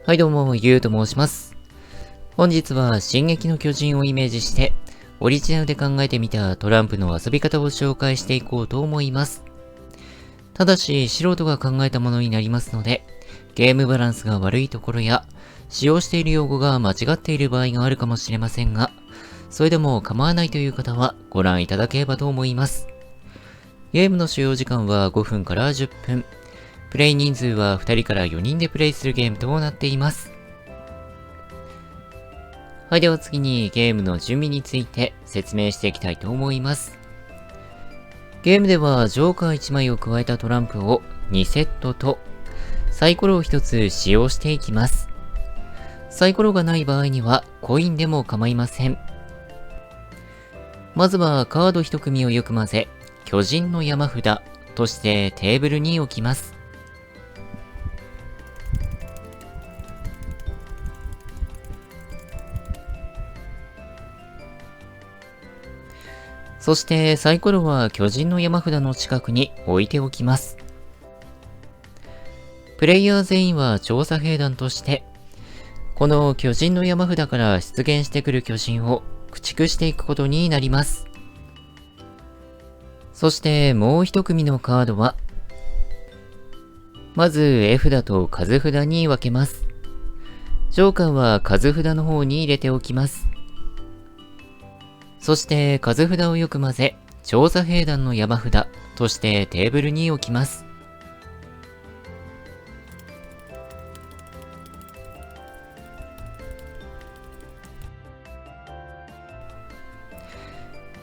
はいどうも、ゆうと申します。本日は進撃の巨人をイメージして、オリジナルで考えてみたトランプの遊び方を紹介していこうと思います。ただし、素人が考えたものになりますので、ゲームバランスが悪いところや、使用している用語が間違っている場合があるかもしれませんが、それでも構わないという方はご覧いただければと思います。ゲームの使用時間は5分から10分。プレイ人数は2人から4人でプレイするゲームとなっています。はい、では次にゲームの準備について説明していきたいと思います。ゲームではジョーカー1枚を加えたトランプを2セットとサイコロを1つ使用していきます。サイコロがない場合にはコインでも構いません。まずはカード1組をよく混ぜ、巨人の山札としてテーブルに置きます。そしてサイコロは巨人の山札の近くに置いておきます。プレイヤー全員は調査兵団として、この巨人の山札から出現してくる巨人を駆逐していくことになります。そしてもう一組のカードは、まず絵札と数札に分けます。ジョーカーは数札の方に入れておきます。そして数札をよく混ぜ、調査兵団の山札としてテーブルに置きます。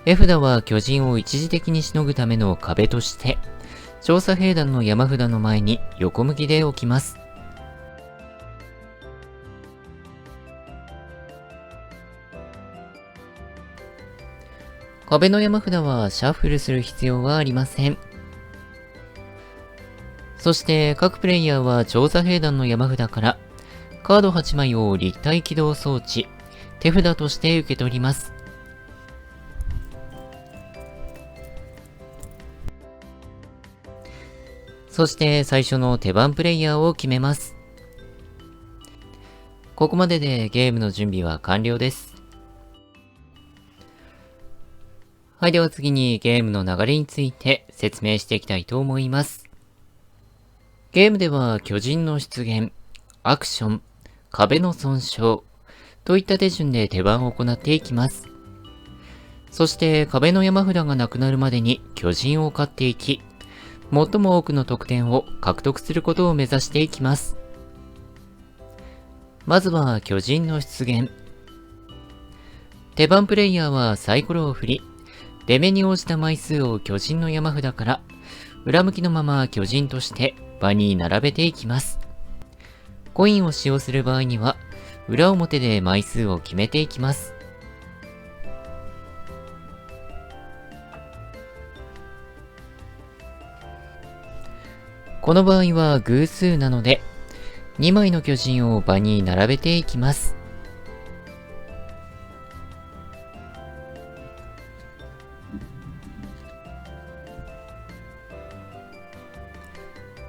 絵札は巨人を一時的にしのぐための壁として、調査兵団の山札の前に横向きで置きます。壁の山札はシャッフルする必要はありません。そして各プレイヤーは調査兵団の山札からカード8枚を立体起動装置、手札として受け取ります。そして最初の手番プレイヤーを決めます。ここまででゲームの準備は完了です。はい、では次にゲームの流れについて説明していきたいと思います。ゲームでは巨人の出現、アクション、壁の損傷といった手順で手番を行っていきます。そして壁の山札がなくなるまでに巨人を飼っていき、最も多くの得点を獲得することを目指していきます。まずは巨人の出現。手番プレイヤーはサイコロを振り、出目に応じた枚数を巨人の山札から裏向きのまま巨人として場に並べていきます。コインを使用する場合には裏表で枚数を決めていきます。この場合は偶数なので2枚の巨人を場に並べていきます。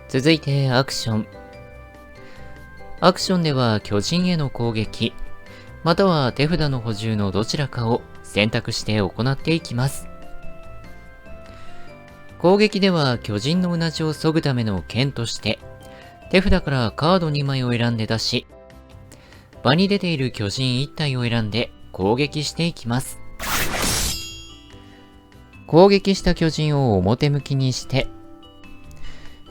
続いてアクション。アクションでは巨人への攻撃、または手札の補充のどちらかを選択して行っていきます。攻撃では巨人のうなじを削ぐための剣として、手札からカード2枚を選んで出し、場に出ている巨人1体を選んで攻撃していきます。攻撃した巨人を表向きにして、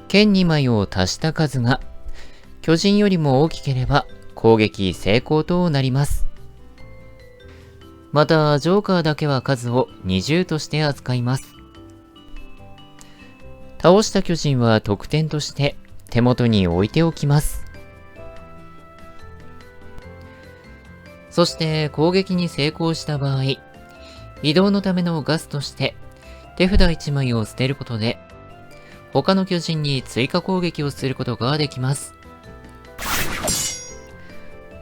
剣2枚を足した数が巨人よりも大きければ攻撃成功となります。またジョーカーだけは数を20として扱います。倒した巨人は得点として手元に置いておきます。そして攻撃に成功した場合、移動のためのガスとして手札1枚を捨てることで他の巨人に追加攻撃をすることができます。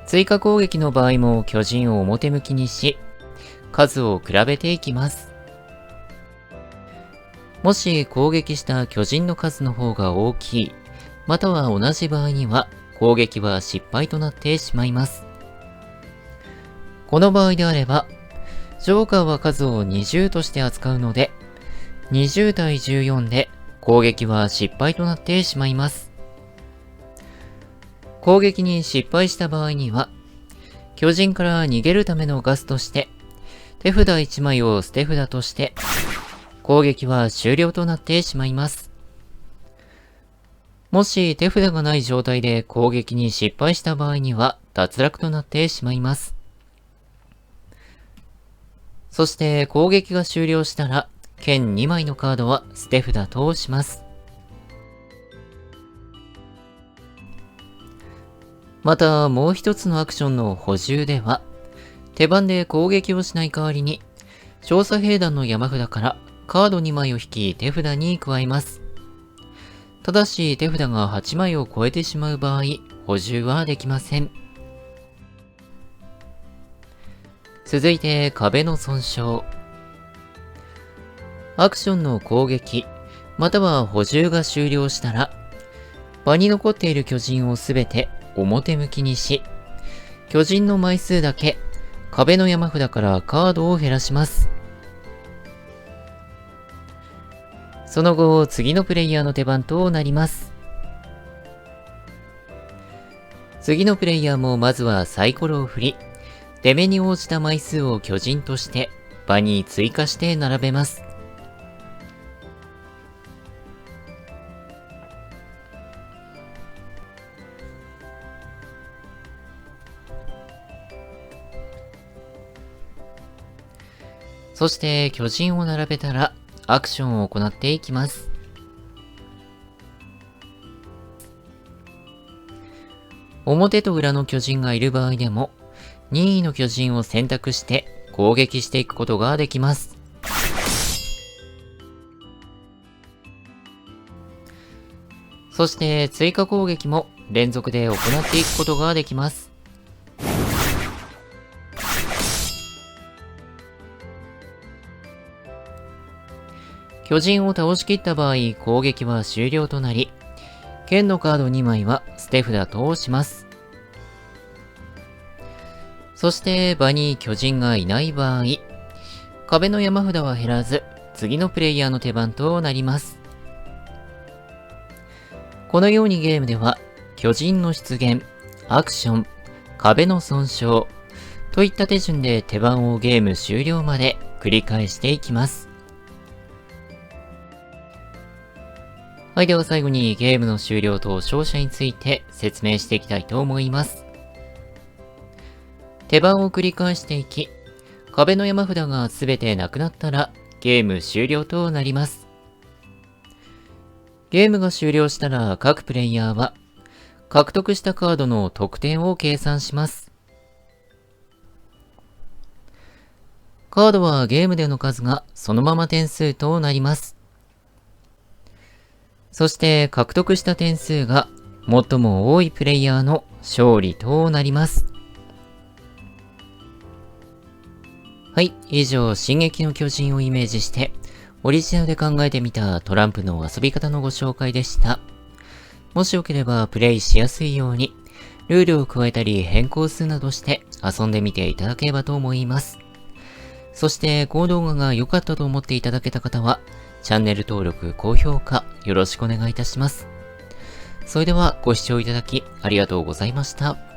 追加攻撃の場合も巨人を表向きにし、数を比べていきます。もし攻撃した巨人の数の方が大きい、または同じ場合には攻撃は失敗となってしまいます。この場合であれば、ジョーカーは数を20として扱うので、20対14で攻撃は失敗となってしまいます。攻撃に失敗した場合には、巨人から逃げるためのガスとして、手札1枚を捨て札として、攻撃は終了となってしまいます。もし手札がない状態で攻撃に失敗した場合には脱落となってしまいます。そして攻撃が終了したら、剣2枚のカードは捨て札とします。またもう一つのアクションの補充では、手番で攻撃をしない代わりに、調査兵団の山札からカード2枚を引き手札に加えます。ただし手札が8枚を超えてしまう場合、補充はできません。続いて壁の損傷。アクションの攻撃、または補充が終了したら、場に残っている巨人をすべて表向きにし、巨人の枚数だけ壁の山札からカードを減らします。その後、次のプレイヤーの手番となります。次のプレイヤーもまずはサイコロを振り、出目に応じた枚数を巨人として場に追加して並べます。そして巨人を並べたらアクションを行っていきます。表と裏の巨人がいる場合でも、任意の巨人を選択して攻撃していくことができます。そして追加攻撃も連続で行っていくことができます。巨人を倒しきった場合、攻撃は終了となり、剣のカード2枚は捨て札とします。そして場に巨人がいない場合、壁の山札は減らず、次のプレイヤーの手番となります。このようにゲームでは、巨人の出現、アクション、壁の損傷といった手順で手番をゲーム終了まで繰り返していきます。はい、では最後にゲームの終了と勝者について説明していきたいと思います。手番を繰り返していき、壁の山札が全てなくなったらゲーム終了となります。ゲームが終了したら各プレイヤーは獲得したカードの得点を計算します。カードはゲームでの数がそのまま点数となります。そして獲得した点数が最も多いプレイヤーの勝利となります。はい、以上、進撃の巨人をイメージして、オリジナルで考えてみたトランプの遊び方のご紹介でした。もしよければプレイしやすいように、ルールを加えたり変更するなどして遊んでみていただければと思います。そして、この動画が良かったと思っていただけた方は、チャンネル登録、高評価、よろしくお願いいたします。それではご視聴いただきありがとうございました。